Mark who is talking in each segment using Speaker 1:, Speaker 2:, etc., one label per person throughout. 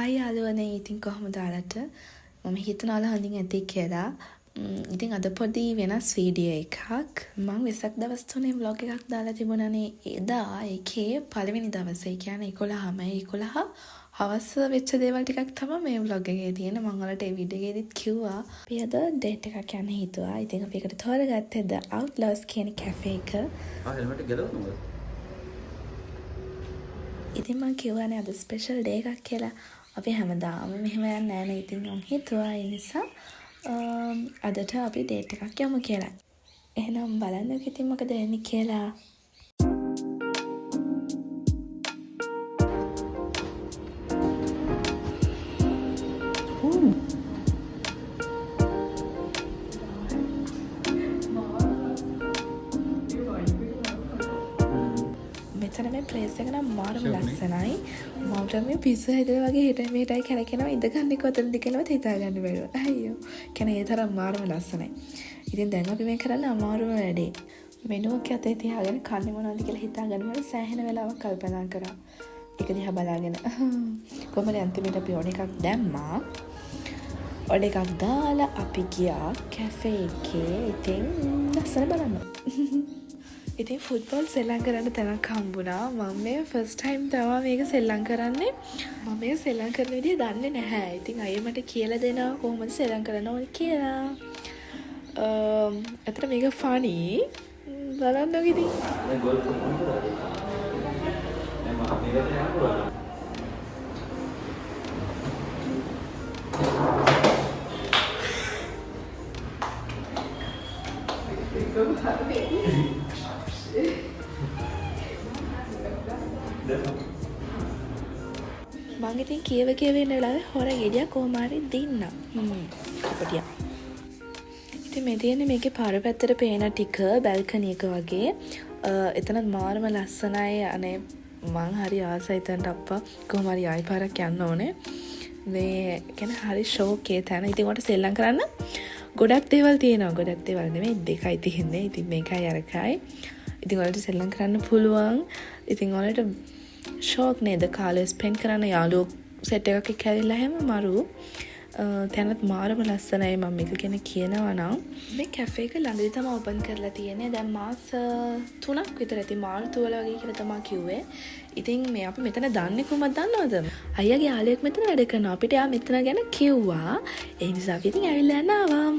Speaker 1: හයි යාළුවනේ ඉතින් කොහොමද ඔයාලට මම හිතනවා ඔයාලා හොඳින් ඇති කියලා. ඉතින් අද පොඩි වෙනස් වීඩියෝ එකක් මම වෙසක් දවස් 3 vlog එකක් දාලා තිබුණානේ. එදා ඒකේ පළවෙනි දවසේ කියන්නේ 11 හවස වෙච්ච දේවල් ටිකක් තමයි මේ vlog එකේ තියෙන. මම ඔයාලට ඒ වීඩියෝ එකේදීත් කිව්වා අපි අද ඩේට් එකක් යන්න හිතුවා. ඉතින් අපි ඒකට තෝරගත්තේ The Outlaws කියන කැෆේ එක.
Speaker 2: හෙල්මට් ගලවන්නද?
Speaker 1: ඉතින් මම කියවනේ අද ස්පෙෂල් ඩේ එකක් කියලා. අපි හැමදාම මෙහෙම යන්නේ නැහැ නේ. ඉතින් මම හිතුවා ඒ නිසා අදට අපි ඩේට් එකක් යමු කියලා. එහෙනම් බලන්න ඉතින් මොකද වෙන්නේ කියලා. මෙතන මේ ප්ලේස් එක නම් මාරම ලස්සනයි. මට මේ පිස්සු හැදලා වගේ හිට මෙහෙටයි කැලකෙනවා ඉඳගන්නේ කොතනද කියලාවත් හිතාගන්න බැරුව. අයියෝ. කියන්නේ ඒ තරම් මාරම ලස්සනයි. ඉතින් දැන් අපි මේ කරන්නේ අමාරුම වැඩේ. මෙනු එක අතේ තියාගෙන කන්නේ මොනවද කියලා හිතාගන්න මම සෑහෙන වෙලාවක් කල්පනා කරා. ඒක දිහා බලාගෙන. කොහමද අන්තිමට අපි ඕඩර් එකක් දැම්මා. ඕඩර් එකක් දාලා අපි ගියා කැෆේ එකේ. ඉතින් ලස්සන බලන්න. ඉතින් ෆුට්බෝල් සෙල්ලම් කරන්න තැනක් හම්බුණා. මම මේ ෆස්ට් ටයිම් තමයි මේක සෙල්ලම් කරන්නේ. මම මේක සෙල්ලම් කරන විදිය දන්නේ නැහැ. ඉතින් අයියා මට කියලා දෙනවා කොහොමද සෙල්ලම් කරන්න ඕනේ කියලා. අතට මේක ෆනි. බලන්නකො ඉතින්.
Speaker 2: දැන් ගෝල් කොහොමද කරන්නේ? දැන් මම මේකට යනවා.
Speaker 1: මං ඉතින් කියව ඉන්න වෙලාවේ හොර ගෙඩියක් කොහොම හරි දින්නම්. පොඩියක්. ඉතින් මේ තියෙන්නේ මේකේ පාර පැත්තට පේන ටික බැල්කනි එක වගේ. එතනත් මාරම ලස්සනයි. අනේ මං හරි ආසයි එතනට අප්පා. කොහොම හරි ආයි පාරක් යන්න ඕනේ. මේ කියන්නේ හරි ෂෝක් ඒ තැන. ඉතින් උන්ට සෙල්ලම් කරන්න ගොඩක් දේවල් තියෙනවා. ගොඩක් දේවල් නෙමෙයි දෙකයි තියෙන්නේ. ඉතින් මේකයි අරකයි. ඉතින් ඔයාලට සෙල්ලම් කරන්න පුළුවන්. ඉතින් ඔයාලට ෂෝක් නේද කාලේ ස්පෙන්ඩ් කරන්න යාළුවෝ සෙට් එකක් එක්ක ඇවිල්ලා හැම මරු තැනත් මාරම ලස්සනයි. මම මේක ගැන කියනවා නම් මේ කැෆේ එක ළඟදී තමයි ඕපන් කරලා තියෙන්නේ. දැන් මාස 3ක් විතර ඇති. මාර්තු වල වගේ කියලා තමයි කිව්වේ. ඉතින් මේ අපි මෙතන දන්නේ කොහොමද දන්නවද? අයියාගේ යාළුවෙක් මෙතන වැඩ කරනවා. අපිට යා මෙතන ගැන කිව්වා. ඒ නිසා අපි ඉතින් ඇවිල්ලා යන්න ආවා.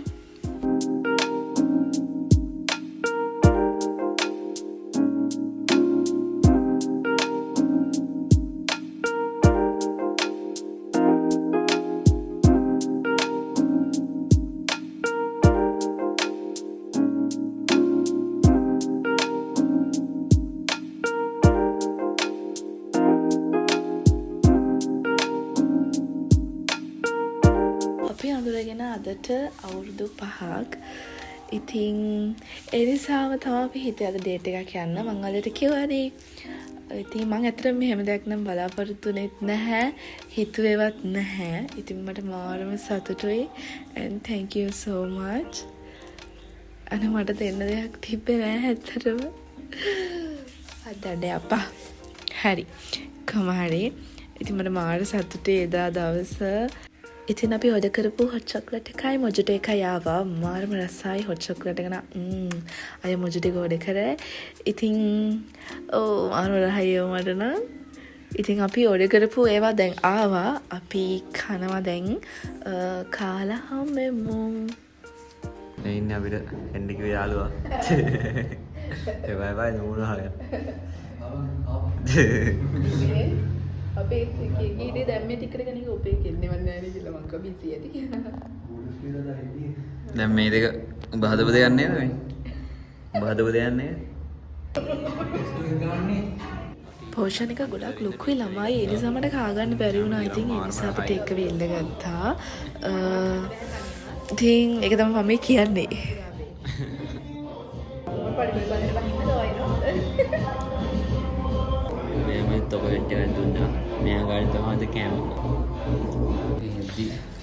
Speaker 1: අපි අඳුරගෙන අදට අවුරුදු 5ක්. ඉතින් ඒ නිසාම තමයි අපි හිතේ අද ඩේට් එකක් යන්න. මම ඔයාලට කිව්වනේ. ඉතින් මම ඇත්තටම මෙහෙම දෙයක් නම් බලාපොරොත්තුුනෙත් නැහැ. හිතුවේවත් නැහැ. ඉතින් මට මාරම සතුටුයි. and thank you so much. අනේ මට දෙන්න දෙයක් තිබ්බේ නැහැ ඇත්තටම. අදඩේ අප්පා. හරි. කොහොම හරි. ඉතින් මට මාර සතුටුයි එදා දවස. ඉතින් අපි ඔඩර් කරපු හොට් චොක්ලට් එකයි මොජිටෝ එකයි ආවා. මාරම රසයි හොට් චොක්ලට් එක නම් අය මොජිටෝ එක ඔඩර් කරේ. ඉතින් මාරම රහයි මට නම්. ඉතින් අපි ඔඩර් කරපු ඒවා දැන් ආවා. අපි කනවා දැන් කාලා හැමෙමු.
Speaker 2: මේ ඉන්නේ අපිට එන්න කිව්ව යාළුවා. ඒ බයි බයි නෝන හරිය.
Speaker 1: අපේ ගීඩේ දැම්මේ ටිකට කෙනෙක් ඔපේ කෙන්නේවත් නැහැ නේ කියලා මං කව බිසි ඇති කියලා.
Speaker 2: දැන් මේ දෙක උඹ හදපු දෙයක් නේද මේ? උඹ හදපු දෙයක් නේද?
Speaker 1: පෝෂන් එක ගොඩක් ලොකුයි ළමයි. ඒ නිසා මට කා ගන්න බැරි වුණා. ඉතින් ඒ නිසා අපිට එක වෙල්ල ගත්තා. ඉතින් ඒක තමයි මම කියන්නේ.
Speaker 2: තොපෙට් එකක් දුන්නා. මෙයා ගාඩි තමයි කෑම.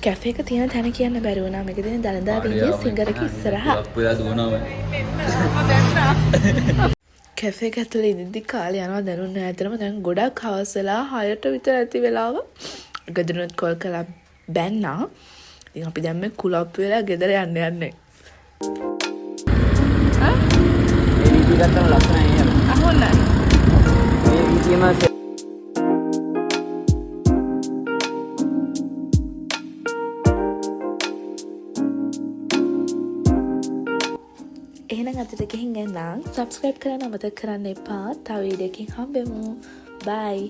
Speaker 1: කැෆේ එක තියෙන තැන කියන්න බැරි වුණා. මේක තියෙන දළදා වීදියේ සිංගරක ඉස්සරහා.
Speaker 2: අප්පුලා දුවනවා.
Speaker 1: කැෆේ එක ඇතුලේ ඉඳි කාලේ යනවා දැනුන්නේ නැහැ. ඇත්තටම දැන් ගොඩක් හවස් වෙලා 6ට විතර ඇති වෙලාව. ගෙදරනුත් කෝල් කළා බැන්නා. ඉතින් අපි දැන් මේ කුලප්පු වෙලා ගෙදර යන්නේ.
Speaker 3: ඒ වීඩියෝ ගත්තම ලස්සනයි නේද?
Speaker 1: අහුණා.
Speaker 3: මේ වීඩියෝම
Speaker 1: එහෙනම් අදට ගිහින් එන්නම්. subscribe කරන්න අමතක කරන්න එපා. තව වීඩියෝ එකකින් හම්බෙමු. bye.